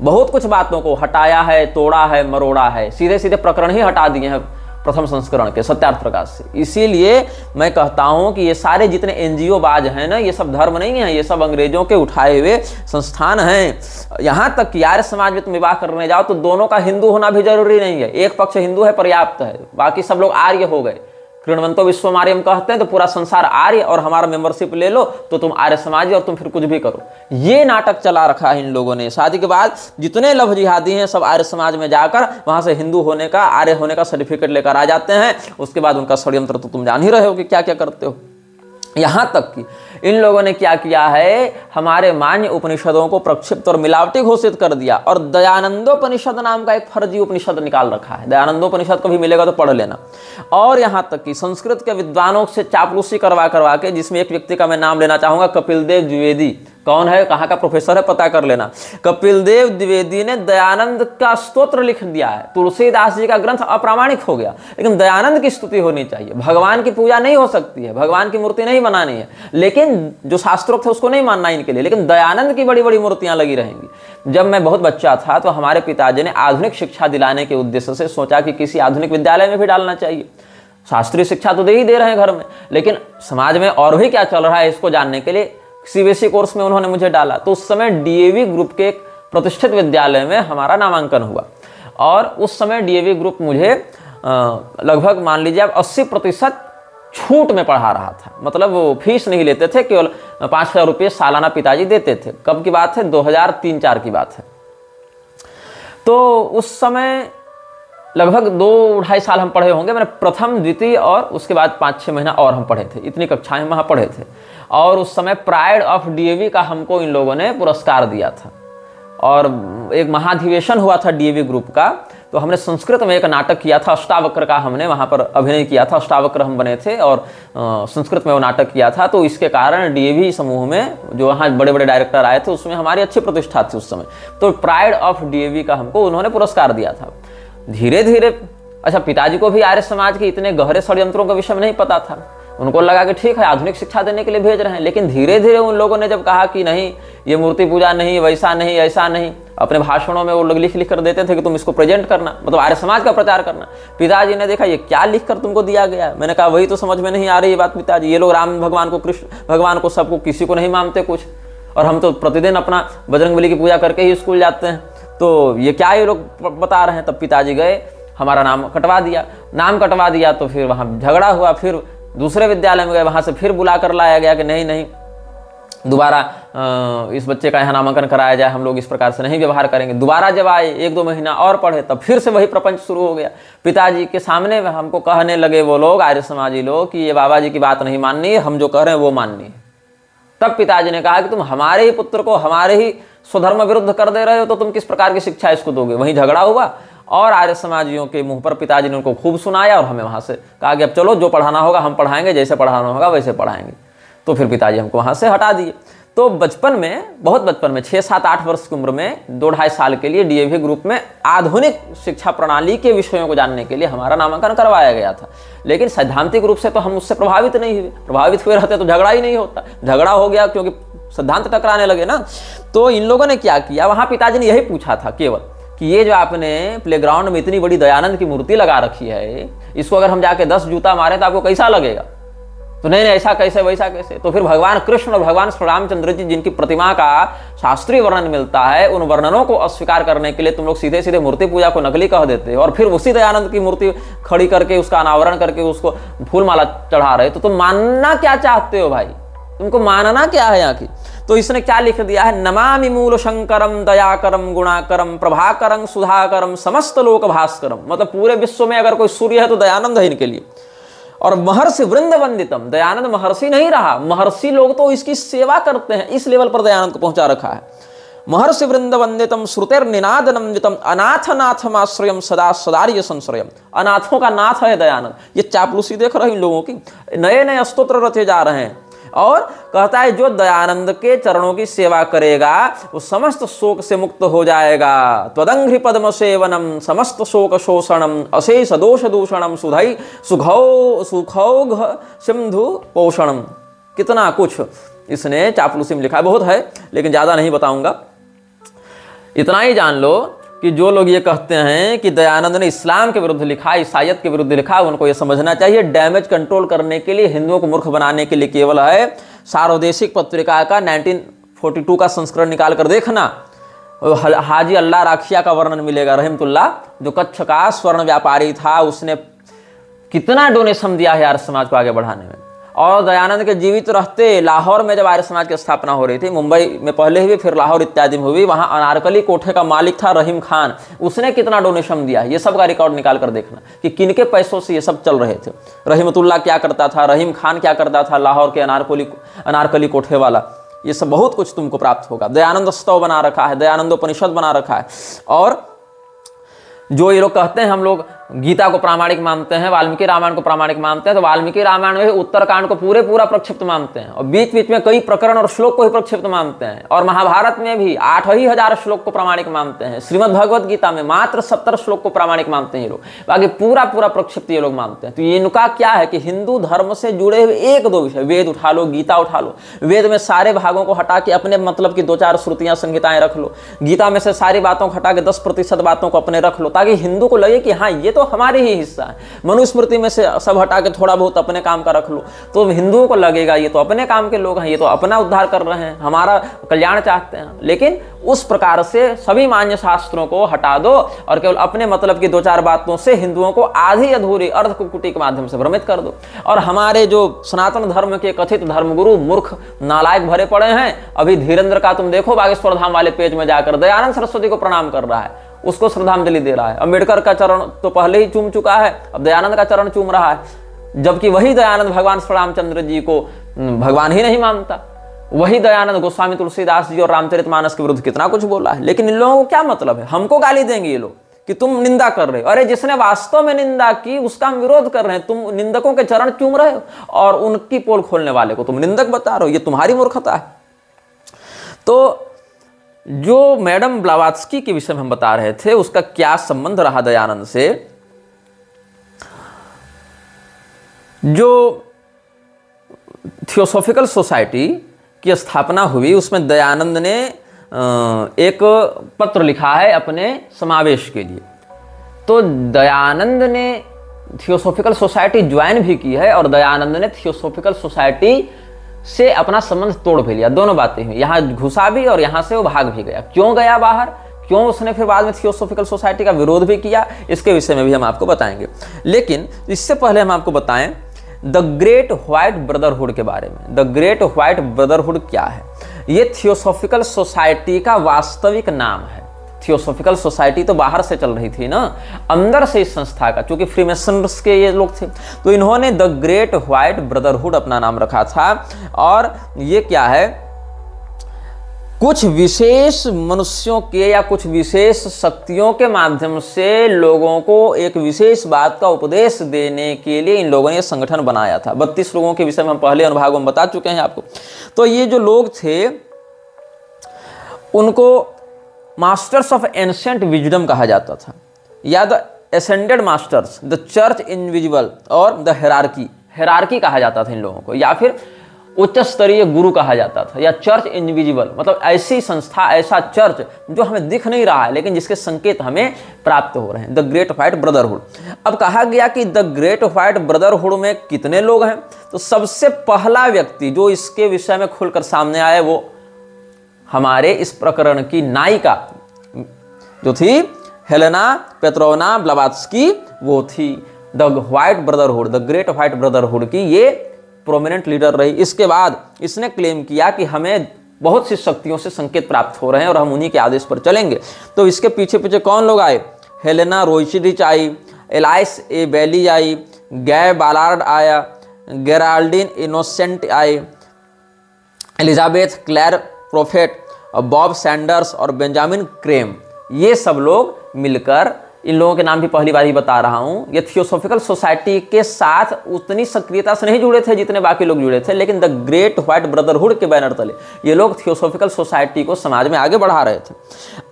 बहुत कुछ बातों को हटाया है, तोड़ा है, मरोड़ा है, सीधे सीधे प्रकरण ही हटा दिए हैं प्रथम संस्करण के सत्यार्थ प्रकाश से। इसीलिए मैं कहता हूं कि ये सारे जितने एनजीओ बाज हैं ना, ये सब धर्म नहीं है, ये सब अंग्रेजों के उठाए हुए संस्थान हैं। यहां तक कि आर्य समाज में तुम विवाह करने जाओ तो दोनों का हिंदू होना भी जरूरी नहीं है, एक पक्ष हिंदू है पर्याप्त है, बाकी सब लोग आर्य हो गए। कृणवंतो विश्वमार्यम कहते हैं, तो पूरा संसार आर्य, और हमारा मेंबरशिप ले लो तो तुम आर्य समाजी, और तुम फिर कुछ भी करो। ये नाटक चला रखा है इन लोगों ने। शादी के बाद जितने लव जिहादी हैं सब आर्य समाज में जाकर वहां से हिंदू होने का, आर्य होने का सर्टिफिकेट लेकर आ जाते हैं। उसके बाद उनका षड्यंत्र तो तुम जान ही रहे हो कि क्या क्या करते हो। यहां तक कि इन लोगों ने क्या किया है, हमारे मान्य उपनिषदों को प्रक्षिप्त और मिलावटी घोषित कर दिया, और दयानंदोपनिषद नाम का एक फर्जी उपनिषद निकाल रखा है। दयानंदोपनिषद को भी मिलेगा तो पढ़ लेना। और यहां तक कि संस्कृत के विद्वानों से चापलूसी करवा के, जिसमें एक व्यक्ति का मैं नाम लेना चाहूंगा, कपिल देव द्विवेदी, कौन है, कहाँ का प्रोफेसर है, पता कर लेना। कपिल देव द्विवेदी ने दयानंद का स्तोत्र लिख दिया है। तुलसीदास जी का ग्रंथ अप्रामाणिक हो गया, लेकिन दयानंद की स्तुति होनी चाहिए। भगवान की पूजा नहीं हो सकती है, भगवान की मूर्ति नहीं बनानी है, लेकिन जो शास्त्रोक्त है उसको नहीं मानना इनके लिए, लेकिन दयानंद की बड़ी बड़ी मूर्तियां लगी रहेंगी। जब मैं बहुत बच्चा था तो हमारे पिताजी ने आधुनिक शिक्षा दिलाने के उद्देश्य से सोचा कि किसी आधुनिक विद्यालय में भी डालना चाहिए। शास्त्रीय शिक्षा तो दे ही दे रहे हैं घर में, लेकिन समाज में और भी क्या चल रहा है इसको जानने के लिए सीबीएसई कोर्स में उन्होंने मुझे डाला। तो उस समय डीएवी ग्रुप के एक प्रतिष्ठित विद्यालय में हमारा नामांकन हुआ, और उस समय डीएवी ग्रुप मुझे लगभग मान लीजिए आप 80% छूट में पढ़ा रहा था। मतलब वो फीस नहीं लेते थे, केवल 5,000 रुपये सालाना पिताजी देते थे। कब की बात है, 2003-4 की बात है। तो उस समय लगभग 2-2.5 साल हम पढ़े होंगे। मैंने प्रथम, द्वितीय और उसके बाद 5-6 महीना और हम पढ़े थे। इतनी कक्षाएं वहाँ पढ़े थे। और उस समय प्राइड ऑफ डीएवी का हमको इन लोगों ने पुरस्कार दिया था, और एक महाधिवेशन हुआ था डीएवी ग्रुप का। तो हमने संस्कृत में एक नाटक किया था, अष्टावक्र का हमने वहाँ पर अभिनय किया था। अष्टावक्र हम बने थे और संस्कृत में वो नाटक किया था। तो इसके कारण डीएवी समूह में जो वहाँ बड़े बड़े डायरेक्टर आए थे उसमें हमारी अच्छी प्रतिष्ठा थी उस समय। तो प्राइड ऑफ डीएवी का हमको उन्होंने पुरस्कार दिया था। धीरे धीरे अच्छा, पिताजी को भी आर्य समाज के इतने गहरे षड्यंत्रों के विषय में नहीं पता था। उनको लगा कि ठीक है आधुनिक शिक्षा देने के लिए भेज रहे हैं, लेकिन धीरे धीरे उन लोगों ने जब कहा कि नहीं ये मूर्ति पूजा नहीं, वैसा नहीं, ऐसा नहीं, अपने भाषणों में वो लोग लिख लिख कर देते थे कि तुम इसको प्रेजेंट करना, मतलब आर्य समाज का प्रचार करना। पिताजी ने देखा ये क्या लिख कर तुमको दिया गया है। मैंने कहा वही तो समझ में नहीं आ रही ये बात पिताजी, ये लोग राम भगवान को, कृष्ण भगवान को, सबको, किसी को नहीं मानते कुछ, और हम तो प्रतिदिन अपना बजरंगबली की पूजा करके ही स्कूल जाते हैं, तो ये क्या ये लोग बता रहे हैं। तब पिताजी गए, हमारा नाम कटवा दिया। तो फिर वहाँ झगड़ा हुआ, फिर दूसरे विद्यालय में गए, वहाँ से फिर बुला कर लाया गया कि नहीं दोबारा इस बच्चे का यहाँ नामांकन कराया जाए, हम लोग इस प्रकार से नहीं व्यवहार करेंगे। दोबारा जब आए, 1-2 महीना और पढ़े, तब फिर से वही प्रपंच शुरू हो गया। पिताजी के सामने हमको कहने लगे वो लोग, आर्य समाजी लोग, कि ये बाबा जी की बात नहीं माननी है, हम जो कह रहे हैं वो माननी है। तब पिताजी ने कहा कि तुम हमारे ही पुत्र को हमारे ही स्वधर्म विरुद्ध कर दे रहे हो, तो तुम किस प्रकार की शिक्षा इसको दोगे। वहीं झगड़ा हुआ, और आर्य समाजियों के मुंह पर पिताजी ने उनको खूब सुनाया, और हमें वहाँ से कहा कि अब चलो जो पढ़ाना होगा हम पढ़ाएंगे, जैसे पढ़ाना होगा वैसे पढ़ाएंगे। तो फिर पिताजी हमको वहाँ से हटा दिए। तो बचपन में, बहुत बचपन में, 6-7-8 वर्ष की उम्र में 2-2.5 साल के लिए डीएवी ग्रुप में आधुनिक शिक्षा प्रणाली के विषयों को जानने के लिए हमारा नामांकन करवाया गया था। लेकिन सैद्धांतिक रूप से तो हम उससे प्रभावित नहीं हुए। प्रभावित हुए रहते तो झगड़ा ही नहीं होता। झगड़ा हो गया क्योंकि सिद्धांत टकराने लगे ना। तो इन लोगों ने क्या किया, वहाँ पिताजी ने यही पूछा था केवल कि ये जो आपने प्लेग्राउंड में इतनी बड़ी दयानंद की मूर्ति लगा रखी है, इसको अगर हम जाके 10 जूता मारें तो आपको कैसा लगेगा। तो नहीं ऐसा कैसे, वैसा कैसे। तो फिर भगवान कृष्ण और भगवान श्री रामचंद्र जी जिनकी प्रतिमा का शास्त्रीय वर्णन मिलता है, उन वर्णनों को अस्वीकार करने के लिए तुम लोग सीधे सीधे मूर्ति पूजा को नकली कह देते हो, और फिर उसी दयानंद की मूर्ति खड़ी करके उसका अनावरण करके उसको फूल माला चढ़ा रहे। तो तुम मानना क्या चाहते हो भाई, तुमको मानना क्या है यहाँ की। तो इसने क्या लिख दिया है, नमामि मूल शंकरम दयाकरम गुणाकरम प्रभाकरम सुधाकरम समस्त लोक भास्करम। मतलब पूरे विश्व में अगर कोई सूर्य है तो दयानंद है इनके लिए। और महर्षि वृंद वंदितम, दयानंद महर्षि नहीं रहा, महर्षि लोग तो इसकी सेवा करते हैं, इस लेवल पर दयानंद को पहुंचा रखा है। महर्षि वृंद वंदितम श्रुतिर निनाद नंदितम अनाथ नाथमाश्रयम सदा सदार्य संश्रयम। अनाथों का नाथ है दयानंद। ये चापलूसी देख रहे हैं इन लोगों की, नए नए स्तोत्र रचे जा रहे हैं। और कहता है जो दयानंद के चरणों की सेवा करेगा वो समस्त शोक से मुक्त हो जाएगा। त्वदंघ्रि पद्म सेवनम समस्त शोक शोषणम अशेष दोष दूषणम सुधई सुखौघ सिंधु पोषणम। कितना कुछ इसने चापलूसी में लिखा है, बहुत है लेकिन ज्यादा नहीं बताऊंगा। इतना ही जान लो कि जो लोग ये कहते हैं कि दयानंद ने इस्लाम के विरुद्ध लिखा, ईसाईयत के विरुद्ध लिखा, उनको ये समझना चाहिए डैमेज कंट्रोल करने के लिए, हिंदुओं को मूर्ख बनाने के लिए केवल है। सार्वदेशिक पत्रिका का 1942 का संस्करण निकाल कर देखना, हाजी अल्लाह राखिया का वर्णन मिलेगा रहमतुल्लाह, जो कच्छ का स्वर्ण व्यापारी था, उसने कितना डोनेशन दिया है आर्य समाज को आगे बढ़ाने में। और दयानंद के जीवित रहते लाहौर में जब आर्य समाज की स्थापना हो रही थी, मुंबई में पहले हुई फिर लाहौर इत्यादि में हुई, वहां अनारकली कोठे का मालिक था रहीम खान, उसने कितना डोनेशन दिया, ये सब का रिकॉर्ड निकाल कर देखना कि किनके पैसों से ये सब चल रहे थे। रहमतुल्लाह क्या करता था, रहीम खान क्या करता था, लाहौर के अनारकली कोठे वाला, ये सब बहुत कुछ तुमको प्राप्त होगा। दयानंद स्तव बना रखा है, दयानंदोपनिषद बना रखा है। और जो ये लोग कहते हैं हम लोग गीता को प्रामाणिक मानते हैं, वाल्मीकि रामायण को प्रामाणिक मानते हैं, तो वाल्मीकि रामायण में उत्तरकांड को पूरा प्रक्षिप्त मानते हैं और बीच बीच में कई प्रकरण और श्लोक को ही प्रक्षिप्त मानते हैं। और महाभारत में भी 8,000 श्लोक को प्रामाणिक मानते हैं। श्रीमद् भगवत गीता में मात्र 70 श्लोक को प्रामाणिक मानते हैं ये लोग, बाकी पूरा प्रक्षिप्त ये लोग मानते हैं। तो इनका क्या है कि हिंदू धर्म से जुड़े हुए 1-2 विषय, वेद उठा लो, गीता उठा लो, वेद में सारे भागों को हटा के अपने मतलब की 2-4 श्रुतियां संहिताएं रख लो, गीता में से सारी बातों को हटा के 10% बातों को अपने रख लो, ताकि हिंदू को लगे कि हाँ ये तो हमारे ही हिस्सा है। मनुस्मृति में से सब हटा के थोड़ा बहुत अपने काम का रख लो, तो हिंदुओं को लगेगा ये तो अपने काम के लोग हैं, ये तो अपना उद्धार कर रहे हैं, हमारा कल्याण चाहते हैं। लेकिन उस प्रकार से सभी मान्य शास्त्रों को हटा दो और केवल अपने मतलब की 2-4 बातों से हिंदुओं को आधी अधूरी अर्ध कुकुटी के माध्यम से भ्रमित कर दो। और हमारे जो सनातन धर्म के कथित धर्मगुरु मूर्ख नालायक भरे पड़े हैं। अभी धीरेन्द्र का तुम देखो बागेश्वर धाम वाले पेज में जाकर दयानंद सरस्वती को प्रणाम कर रहा है, उसको श्रद्धांजलि दे रहा है। अम्बेडकर का चरण तो पहले ही चूम चुका है, अब दयानंद का चरण चूम रहा है, जबकि वही दयानंद भगवान श्री रामचंद्र जी को भगवान ही नहीं मानता। वही दयानंद गोस्वामी तुलसीदास जी और रामचरितमानस के विरुद्ध कितना कुछ बोला है। लेकिन इन लोगों को क्या मतलब है, हमको गाली देंगे ये लोग कि तुम निंदा कर रहे हो। अरे जिसने वास्तव में निंदा की उसका हम विरोध कर रहे हैं, तुम निंदकों के चरण चूम रहे हो और उनकी पोल खोलने वाले को तुम निंदक बता रहे हो, ये तुम्हारी मूर्खता है। तो जो मैडम ब्लावात्स्की के विषय में हम बता रहे थे, उसका क्या संबंध रहा दयानंद से। जो थियोसॉफिकल सोसाइटी की स्थापना हुई उसमें दयानंद ने एक पत्र लिखा है अपने समावेश के लिए। तो दयानंद ने थियोसॉफिकल सोसाइटी ज्वाइन भी की है और दयानंद ने थियोसॉफिकल सोसाइटी से अपना संबंध तोड़ भी लिया। दोनों बातें हुई, यहाँ घुसा भी और यहाँ से वो भाग भी गया। क्यों गया बाहर, क्यों उसने फिर बाद में थियोसॉफिकल सोसाइटी का विरोध भी किया, इसके विषय में भी हम आपको बताएंगे। लेकिन इससे पहले हम आपको बताएं द ग्रेट व्हाइट ब्रदरहुड के बारे में। द ग्रेट व्हाइट ब्रदरहुड क्या है? ये थियोसॉफिकल सोसाइटी का वास्तविक नाम है। थियोसॉफिकल सोसाइटी तो बाहर से चल रही थी ना, अंदर से इस संस्था का, क्योंकि फ्रीमेसन्स के ये लोग थे, तो इन्होंने द ग्रेट व्हाइट ब्रदरहुड अपना नाम रखा था। और ये क्या है, कुछ विशेष मनुष्यों के या कुछ विशेष शक्तियों के माध्यम से लोगों को एक विशेष बात का उपदेश देने के लिए इन लोगों ने संगठन बनाया था। 32 लोगों के विषय में हम पहले अनुभागों में बता चुके हैं आपको। तो ये जो लोग थे उनको मास्टर्स ऑफ एंशिएंट विजडम कहा जाता था, या the ascended masters, the church invisible और द हेरार्की कहा जाता था इन लोगों को, या फिर उच्च स्तरीय गुरु कहा जाता था, या चर्च इनविजिबल, मतलब ऐसी संस्था, ऐसा चर्च जो हमें दिख नहीं रहा है लेकिन जिसके संकेत हमें प्राप्त हो रहे हैं। The great white brotherhood. अब कहा गया कि द ग्रेट व्हाइट ब्रदरहुड में कितने लोग हैं, तो सबसे पहला व्यक्ति जो इसके विषय में खुलकर सामने आया वो हमारे इस प्रकरण की नायिका जो थी हेलेना पेट्रोवना ब्लावात्स्की, वो थी the white brotherhood, the great white brotherhood की ये प्रोमिनेंट लीडर रही। इसके बाद इसने क्लेम किया कि हमें बहुत सी शक्तियों से संकेत प्राप्त हो रहे हैं और हम उन्हीं के आदेश पर चलेंगे। तो इसके पीछे पीछे कौन लोग आए? हेलेना रोइचिडिच आई, एलाइस ए बेली आई, गै बालार्ड आया, गेराल्डिन इनोसेंट आई, एलिजाबेथ क्लेर प्रोफेट, बॉब सैंडर्स और बेंजामिन क्रेम, ये सब लोग मिलकर, इन लोगों के नाम भी पहली बार ही बता रहा हूं, ये थियोसॉफिकल सोसाइटी के साथ उतनी सक्रियता से नहीं जुड़े थे जितने बाकी लोग जुड़े थे, लेकिन द ग्रेट व्हाइट ब्रदरहुड के बैनर तले ये लोग थियोसॉफिकल सोसाइटी को समाज में आगे बढ़ा रहे थे।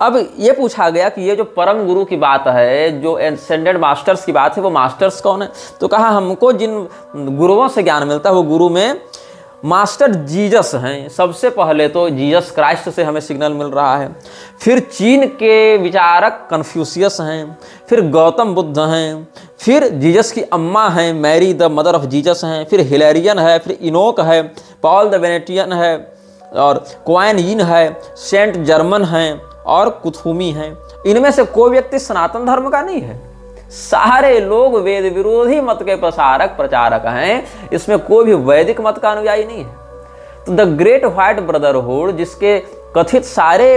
अब ये पूछा गया कि ये जो परम गुरु की बात है, जो एसेंडेड मास्टर्स की बात है, वो मास्टर्स कौन है? तो कहा हमको जिन गुरुओं से ज्ञान मिलता है वो गुरु में मास्टर जीसस हैं। सबसे पहले तो जीसस क्राइस्ट से हमें सिग्नल मिल रहा है, फिर चीन के विचारक कन्फ्यूशियस हैं, फिर गौतम बुद्ध हैं, फिर जीसस की अम्मा हैं Mary the mother of Jesus हैं, फिर हिलेरियन है, फिर इनोक है, पॉल द वेनेटियन है और क्वाइन यीन है, सेंट जर्मन हैं और कुथुमी हैं। इनमें से कोई व्यक्ति सनातन धर्म का नहीं है, सारे लोग वेद विरोधी मत के प्रचारक हैं, इसमें कोई भी वैदिक मत का अनुयायी नहीं है। तो द ग्रेट व्हाइट ब्रदरहुड, जिसके कथित सारे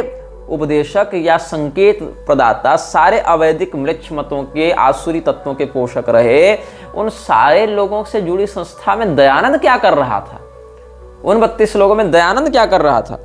उपदेशक या संकेत प्रदाता सारे अवैदिक म्लेच्छ मतों के आसुरी तत्वों के पोषक रहे, उन सारे लोगों से जुड़ी संस्था में दयानंद क्या कर रहा था? उन 32 लोगों में दयानंद क्या कर रहा था?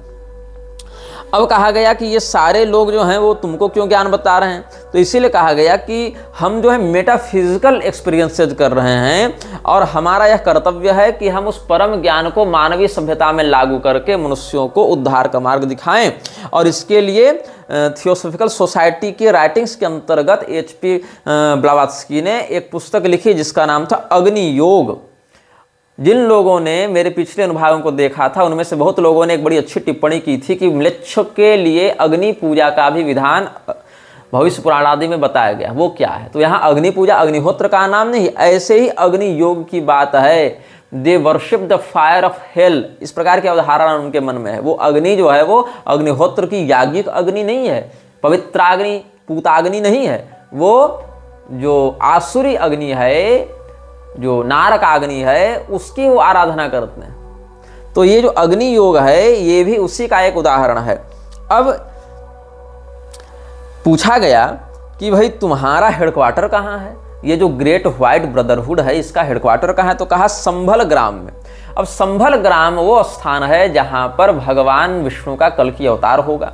अब कहा गया कि ये सारे लोग जो हैं वो तुमको क्यों ज्ञान बता रहे हैं, तो इसीलिए कहा गया कि हम जो है मेटाफिजिकल एक्सपीरियंसेस कर रहे हैं और हमारा यह कर्तव्य है कि हम उस परम ज्ञान को मानवीय सभ्यता में लागू करके मनुष्यों को उद्धार का मार्ग दिखाएं। और इसके लिए थियोसॉफिकल सोसाइटी की राइटिंग्स के अंतर्गत HP ब्लावात्स्की ने एक पुस्तक लिखी जिसका नाम था अग्नि योग। जिन लोगों ने मेरे पिछले अनुभागों को देखा था उनमें से बहुत लोगों ने एक बड़ी अच्छी टिप्पणी की थी कि म्लेच्छ के लिए अग्नि पूजा का भी विधान भविष्य पुराण आदि में बताया गया। वो क्या है, तो यहाँ अग्नि पूजा अग्निहोत्र का नाम नहीं, ऐसे ही अग्नि योग की बात है। They worship the fire of hell, इस प्रकार की अवधारणा उनके मन में है। वो अग्नि जो है वो अग्निहोत्र की याज्ञिक अग्नि नहीं है, पवित्राग्नि पूताग्नि नहीं है, वो जो आसुरी अग्नि है, जो नारक अग्नि है, उसकी वो आराधना करते हैं। तो ये जो अग्नि योग है ये भी उसी का एक उदाहरण है। अब पूछा गया कि भाई तुम्हारा हेडक्वार्टर कहाँ है, ये जो ग्रेट व्हाइट ब्रदरहुड है इसका हेडक्वार्टर कहाँ है, तो कहा संभल ग्राम में। अब संभल ग्राम वो स्थान है जहां पर भगवान विष्णु का कल की अवतार होगा।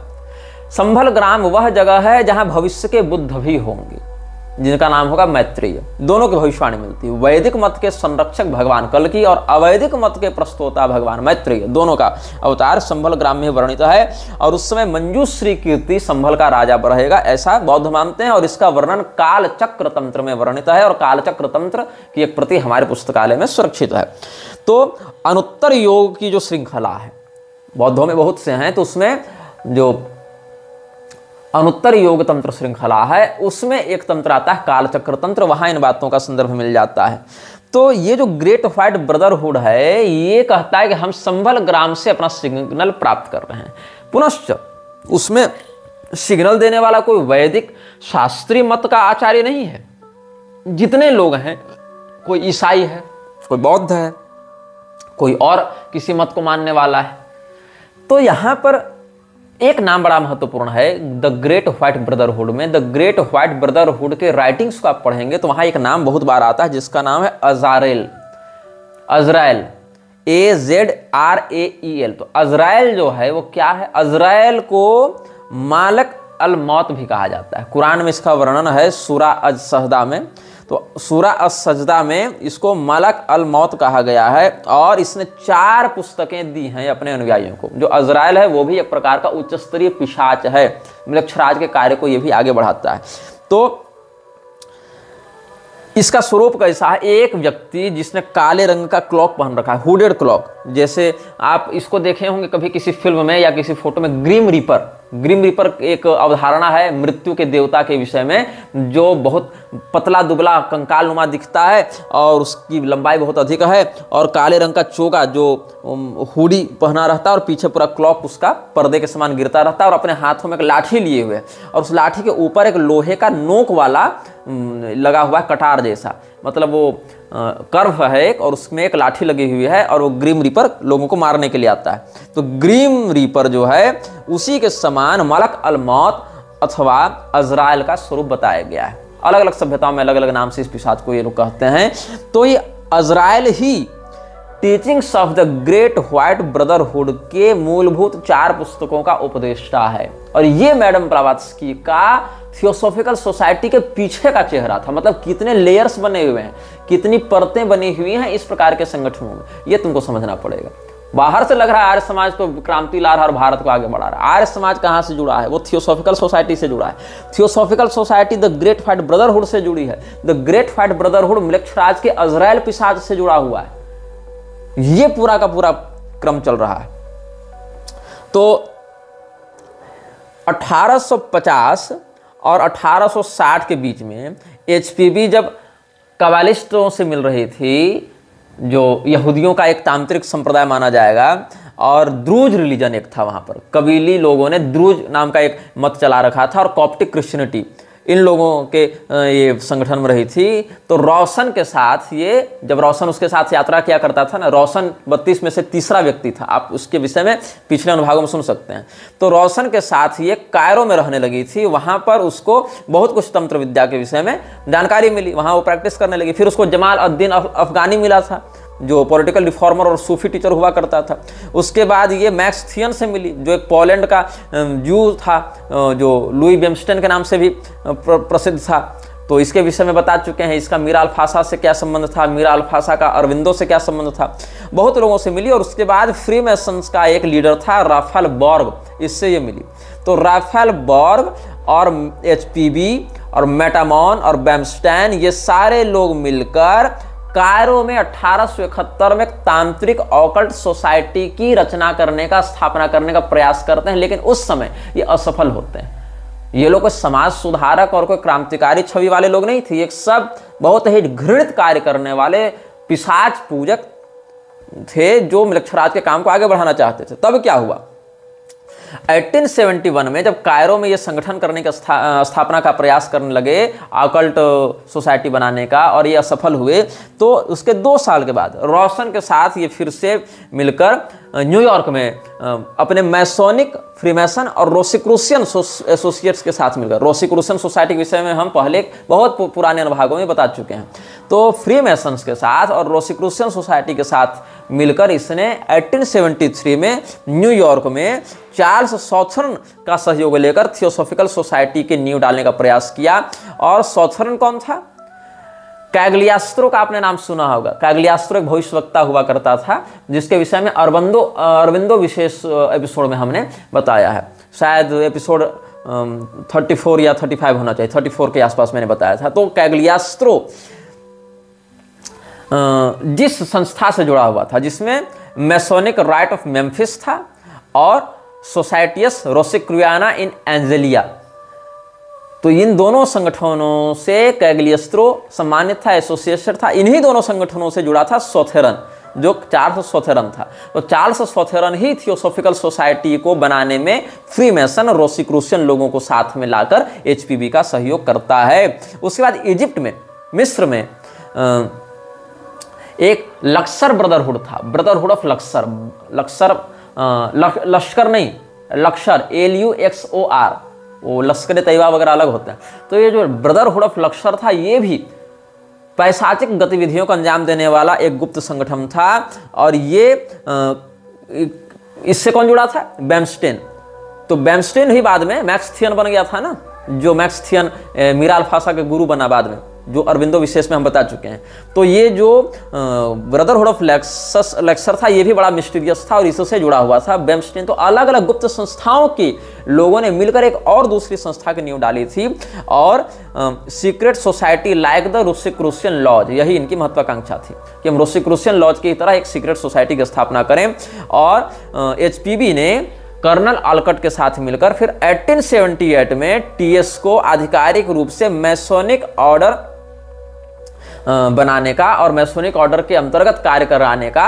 संभल ग्राम वह जगह है जहां भविष्य के बुद्ध भी होंगे जिनका नाम होगा मैत्रेय। दोनों की भविष्यवाणी मिलती है, वैदिक मत के संरक्षक भगवान कल्कि और अवैदिक मत के प्रस्तोता भगवान मैत्रेय, दोनों का अवतार संभल ग्राम में वर्णित है। और उस समय मंजूश्री कीर्ति संभल का राजा रहेगा ऐसा बौद्ध मानते हैं। और इसका वर्णन कालचक्र तंत्र में वर्णित है और कालचक्र तंत्र की एक प्रति हमारे पुस्तकालय में सुरक्षित है। तो अनुत्तर योग की जो श्रृंखला है, बौद्धों में बहुत से हैं, तो उसमें जो अनुत्तर योग तंत्र श्रृंखला है उसमें एक तंत्र आता है कालचक्र तंत्र, वहां इन बातों का संदर्भ मिल जाता है। तो ये जो ग्रेट व्हाइट ब्रदरहुड है ये कहता है कि हम संभल ग्राम से अपना सिग्नल प्राप्त कर रहे हैं। पुनश्च उसमें सिग्नल देने वाला कोई वैदिक शास्त्रीय मत का आचार्य नहीं है। जितने लोग हैं, कोई ईसाई है, कोई बौद्ध है, कोई और किसी मत को मानने वाला है। तो यहां पर एक नाम बड़ा महत्वपूर्ण है द ग्रेट व्हाइट ब्रदरहुड में। द ग्रेट व्हाइट ब्रदरहुड के राइटिंग्स को आप पढ़ेंगे तो वहां एक नाम बहुत बार आता है जिसका नाम है अज़राएल, अज़राएल, AZRAEL। तो अज़राएल जो है वो क्या है, अज़राएल को मालक अल मौत भी कहा जाता है। कुरान में इसका वर्णन है सूरा अज-सजदा में। तो सूरा अज-सजदा में इसको मलक अल मौत कहा गया है और इसने 4 पुस्तकें दी हैं अपने अनुयायियों को। जो अज़राएल है वो भी एक प्रकार का उच्च स्तरीय पिशाच है, म्लेच्छराज के कार्य को ये भी आगे बढ़ाता है। तो इसका स्वरूप कैसा है, एक व्यक्ति जिसने काले रंग का क्लॉक पहन रखा है, हुडेड क्लॉक, जैसे आप इसको देखे होंगे कभी किसी फिल्म में या किसी फोटो में, ग्रीम रीपर। ग्रीम रीपर एक अवधारणा है मृत्यु के देवता के विषय में, जो बहुत पतला दुबला कंकाल नुमा दिखता है और उसकी लंबाई बहुत अधिक है और काले रंग का चोगा जो हुडी पहना रहता है और पीछे पूरा क्लॉक उसका पर्दे के समान गिरता रहता है और अपने हाथों में एक लाठी लिए हुए और उस लाठी के ऊपर एक लोहे का नोक वाला लगा हुआ है, कटार जैसा, मतलब वो कर्व है एक, और उसमें एक लाठी लगी हुई है और वो ग्रीम रीपर लोगों को मारने के लिए आता है। तो ग्रीम रीपर जो है उसी के समान मलक अल मौत अथवा अज़राएल का स्वरूप बताया गया है। अलग अलग सभ्यताओं में अलग अलग नाम से इस पिशाच को ये लोग कहते हैं। तो ये अज़राएल ही teachings of the great white brotherhood के मूलभूत 4 पुस्तकों का उपदेष्टा है। और ये मैडम ब्लावात्स्की का थियोसॉफिकल सोसाइटी के पीछे का चेहरा था। मतलब कितने लेयर्स बने हुए हैं, कितनी परतें बनी हुई हैं इस प्रकार के संगठनों में, ये तुमको समझना पड़ेगा। बाहर से लग रहा है आर्य समाज तो क्रांति ला रहा है और भारत को आगे बढ़ा रहा है। आर्य समाज कहाँ से जुड़ा है, वो थियोसॉफिकल सोसाइटी से जुड़ा है। Theosophical society the great white brotherhood से जुड़ी है। द ग्रेट व्हाइट ब्रदरहुड म्लेच्छराज के अज़राएल पिशाच से जुड़ा हुआ है। ये पूरा का पूरा क्रम चल रहा है। तो 1850 और 1860 के बीच में HPB जब कबालिस्टों से मिल रही थी, जो यहूदियों का एक तांत्रिक संप्रदाय माना जाएगा, और द्रूज रिलीजन एक था, वहाँ पर कबीली लोगों ने द्रूज नाम का एक मत चला रखा था, और कॉप्टिक क्रिश्चियनिटी इन लोगों के ये संगठन में रही थी। तो रोशन के साथ ये, जब रोशन उसके साथ यात्रा किया करता था ना, रोशन 32 में से तीसरा व्यक्ति था, आप उसके विषय में पिछले अनुभागों में सुन सकते हैं। तो रोशन के साथ ये कायरो में रहने लगी थी। वहाँ पर उसको बहुत कुछ तंत्र विद्या के विषय में जानकारी मिली, वहाँ वो प्रैक्टिस करने लगी। फिर उसको जमाल अद-दीन अफगानी मिला था, जो पॉलिटिकल रिफॉर्मर और सूफी टीचर हुआ करता था। उसके बाद ये मैक्स थियन से मिली, जो एक पोलैंड का जू था, जो लुई बेम्स्टेन के नाम से भी प्रसिद्ध था। तो इसके विषय में बता चुके हैं। इसका मीरा अल्फासा से क्या संबंध था, मीरा अल्फासा का अरविंदो से क्या संबंध था, बहुत लोगों से मिली। और उसके बाद फ्रीमेसन्स का एक लीडर था राफेल बॉर्ग, इससे ये मिली। तो राफेल बॉर्ग और HPB और मेटामॉन और बेम्स्टेन, ये सारे लोग मिलकर कायरो में 1871 में तांत्रिक ऑकल्ट सोसाइटी की रचना करने का, स्थापना करने का प्रयास करते हैं, लेकिन उस समय ये असफल होते हैं। ये लोग कोई समाज सुधारक और कोई क्रांतिकारी छवि वाले लोग नहीं थे, एक सब बहुत ही घृणित कार्य करने वाले पिशाच पूजक थे जो मिलक्षराज के काम को आगे बढ़ाना चाहते थे। तब क्या हुआ, 1871 में जब कायरो में ये संगठन करने का स्थापना का प्रयास करने लगे, ऑकल्ट सोसाइटी बनाने का, और ये असफल हुए, तो उसके 2 साल के बाद रोशन के साथ ये फिर से मिलकर न्यूयॉर्क में अपने मैसोनिक, फ्रीमेसन और रोसिक्रूसियन एसोसिएट्स के साथ मिलकर, रोसिक्रूसियन सोसाइटी के विषय में हम पहले बहुत पुराने अनुभागों में बता चुके हैं। तो फ्रीमेसन्स के साथ और रोसिक्रूसियन सोसाइटी के साथ मिलकर इसने 1873 में न्यूयॉर्क में चार्ल्स सॉथर्न का सहयोग लेकर थियोसॉफिकल सोसाइटी की नींव डालने का प्रयास किया। और सॉथर्न कौन था? कैग्लियास्त्रो का आपने नाम सुना होगा। कैग्लियास्त्रो एक भविष्यवक्ता हुआ करता था, जिसके विषय में अरविंदो विशेष एपिसोड में हमने बताया है। शायद एपिसोड 34 या 35 होना चाहिए, 34 के आसपास मैंने बताया था। तो कैग्लियास्त्रो जिस संस्था से जुड़ा हुआ था, जिसमें मैसोनिक राइट ऑफ मेम्फिस था और सोसाइटियस रोसिक्रुयाना इन एंजेलिया, तो इन दोनों संगठनों से कैग्लियास्त्रो सम्मानित था, एसोसिएशन था। इन्हीं दोनों संगठनों से जुड़ा था सोथेरन, जो चार्ल्स सोथेरन था। तो चार्ल्स सोथेरन ही थियोसॉफिकल सोसाइटी को बनाने में फ्रीमेसन और रोसिक्रूसियन लोगों को साथ में लाकर HPB का सहयोग करता है। उसके बाद इजिप्ट में, मिस्र में एक लक्सर ब्रदरहुड था, ब्रदरहुड ऑफ लक्सर, लश्कर नहीं, लक्सर, LUXOR, वो लश्कर तैयबा वगैरह अलग होता है। तो ये जो ब्रदरहुड ऑफ लक्सर था, ये भी पैशाचिक गतिविधियों को अंजाम देने वाला एक गुप्त संगठन था। और ये इससे कौन जुड़ा था? बेम्स्टेन। तो बेम्स्टेन ही बाद में मैक्स थियन बन गया था ना, जो मैक्स थियन मीरा अल्फासा के गुरु बना बाद में, जो अरविंदो विशेष में हम बता चुके हैं। तो ये जो ब्रदरहुड ऑफ लेक्सर था, ये भी बड़ा मिस्टीरियस था और इससे जुड़ा हुआ था बेम्स्टेन। तो अलग अलग गुप्त संस्थाओं के लोगों ने मिलकर एक और दूसरी संस्था की नींव डाली थी, और secret society like the Rosicrucian lodge, यही इनकी महत्वाकांक्षा थी कि हम रोसिक्रूसियन लॉज की तरह एक सीक्रेट सोसाइटी की स्थापना करें। और HPB ने कर्नल ऑलकट के साथ मिलकर फिर 1878 में TS को आधिकारिक रूप से मैसोनिक ऑर्डर बनाने का और मैसोनिक ऑर्डर के अंतर्गत कार्य कराने का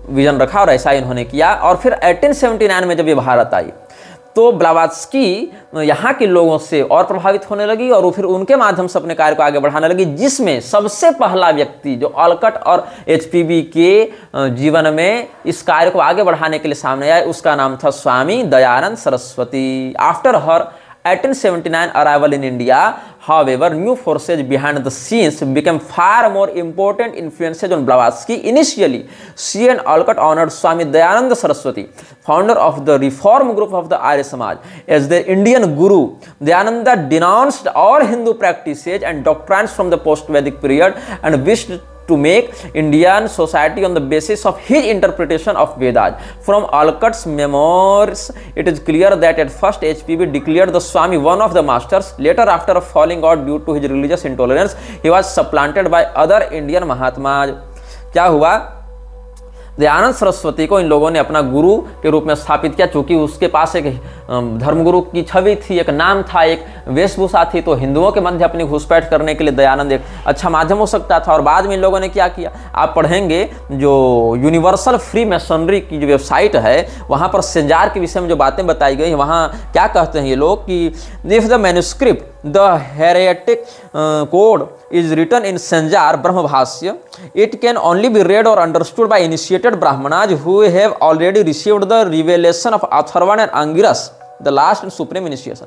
विजन रखा, और ऐसा इन्होंने किया। और फिर 1879 में जब ये भारत आई, तो ब्लावात्स्की यहाँ के लोगों से और प्रभावित होने लगी, और वो फिर उनके माध्यम से अपने कार्य को आगे बढ़ाने लगी, जिसमें सबसे पहला व्यक्ति जो ऑलकट और HPB के जीवन में इस कार्य को आगे बढ़ाने के लिए सामने आया, उसका नाम था Swami Dayanand Saraswati. After her 1879 arrival in India, however, new forces behind the scenes became far more important influences on Blavatsky. Initially, she and Olcott honored Swami Dayananda Saraswati, founder of the reform group of the Arya Samaj, as their Indian guru. Dayananda denounced all Hindu practices and doctrines from the post-Vedic period and wished to make Indian society on the basis of his interpretation of Vedas. From Olcott's memoirs, it is clear that at first HPB declared the Swami one of the masters. Later, after falling out due to his religious intolerance, he was supplanted by other Indian Mahatmas. क्या हुआ? दयानंद सरस्वती को इन लोगों ने अपना गुरु के रूप में स्थापित किया, चूंकि उसके पास एक धर्मगुरु की छवि थी, एक नाम था, एक वेशभूषा थी। तो हिंदुओं के मध्य अपनी घुसपैठ करने के लिए दयानंद एक अच्छा माध्यम हो सकता था। और बाद में इन लोगों ने क्या किया, आप पढ़ेंगे, जो यूनिवर्सल फ्री मैसनरी की जो वेबसाइट है, वहाँ पर सेंजार के विषय में जो बातें बताई गई, वहाँ क्या कहते हैं ये लोग कि if the manuscript the heretic code is written in Sanjar Brahmabhasya, it can only be read or understood by initiated Brahmanas who have already received the revelation of Atharvana and Angiras. The last and supreme initiation.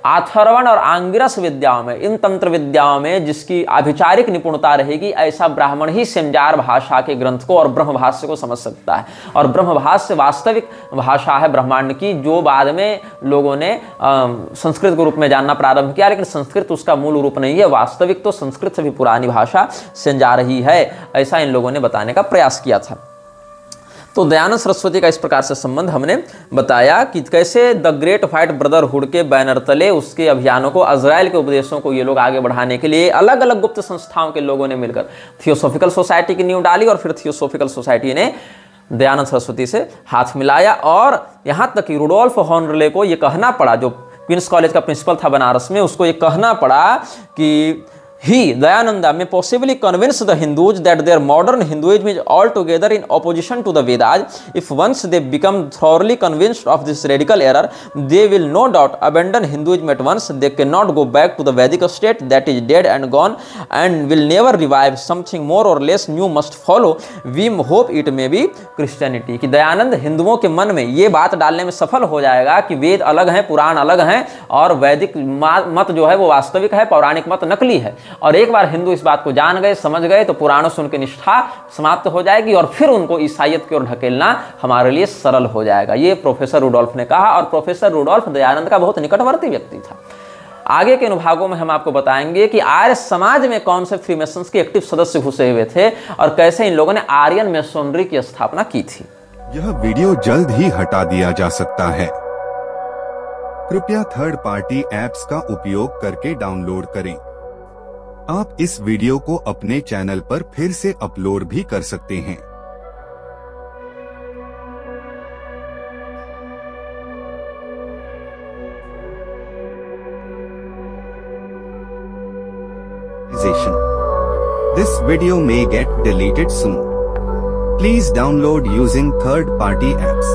Atharvana और आंगिरस विद्याओं में, इन तंत्र विद्याओं में जिसकी आभिचारिक निपुणता रहेगी, ऐसा ब्राह्मण ही सिमजार भाषा के ग्रंथ को और ब्रह्मभाष्य को समझ सकता है। और ब्रह्मभाष्य वास्तविक भाषा है ब्रह्मांड की, जो बाद में लोगों ने संस्कृत के रूप में जानना प्रारंभ किया, लेकिन संस्कृत उसका मूल रूप नहीं है। वास्तविक तो संस्कृत से भी पुरानी भाषा सिमजार ही है, ऐसा इन लोगों ने बताने का प्रयास किया था। तो दयानंद सरस्वती का इस प्रकार से संबंध हमने बताया कि कैसे द ग्रेट व्हाइट ब्रदरहुड के बैनर तले उसके अभियानों को, अजराइल के उपदेशों को ये लोग आगे बढ़ाने के लिए अलग अलग गुप्त संस्थाओं के लोगों ने मिलकर थियोसॉफिकल सोसाइटी की नींव डाली, और फिर थियोसॉफिकल सोसाइटी ने दयानंद सरस्वती से हाथ मिलाया। और यहाँ तक कि रुडोल्फ हॉर्नले को ये कहना पड़ा, जो क्वींस कॉलेज का प्रिंसिपल था बनारस में, उसको ये कहना पड़ा कि He, Dayananda, may possibly convince the Hindus that their modern Hinduism is altogether in opposition to the Vedas. If once they become thoroughly convinced of this radical error, they will no doubt abandon Hinduism at once. They cannot go back to the Vedic state that is dead and gone and will never revive. Something more or less new must follow. We hope it may be Christianity. कि दयानंद हिंदुओं के मन में ये बात डालने में सफल हो जाएगा कि वेद अलग हैं, पुराण अलग हैं, और वैदिक मत जो है वो वास्तविक है, पौराणिक मत नकली है। और एक बार हिंदू इस बात को जान गए, समझ गए, तो पुराणों से उनकी निष्ठा समाप्त हो जाएगी और फिर उनको ईसाइयत की ओर ढकेलना हमारे लिए सरल हो जाएगा। ये प्रोफेसर रुडोल्फ ने कहा, और प्रोफेसर रुडोल्फ दयानंद का बहुत निकटवर्ती व्यक्ति था। आगे के अनुभागों में हम आपको बताएंगे कि आर्य समाज में कौन से फ्रीमेसन्स के एक्टिव सदस्य घुसे हुए थे और कैसे इन लोगों ने आर्यन मेसोनरी की स्थापना की थी। यह वीडियो जल्द ही हटा दिया जा सकता है। कृपया थर्ड पार्टी ऐप्स का उपयोग करके डाउनलोड करें। आप इस वीडियो को अपने चैनल पर फिर से अपलोड भी कर सकते हैं। This video may get deleted soon. Please download using third-party apps.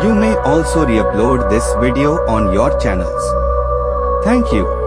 You may also re-upload this video on your channels. Thank you.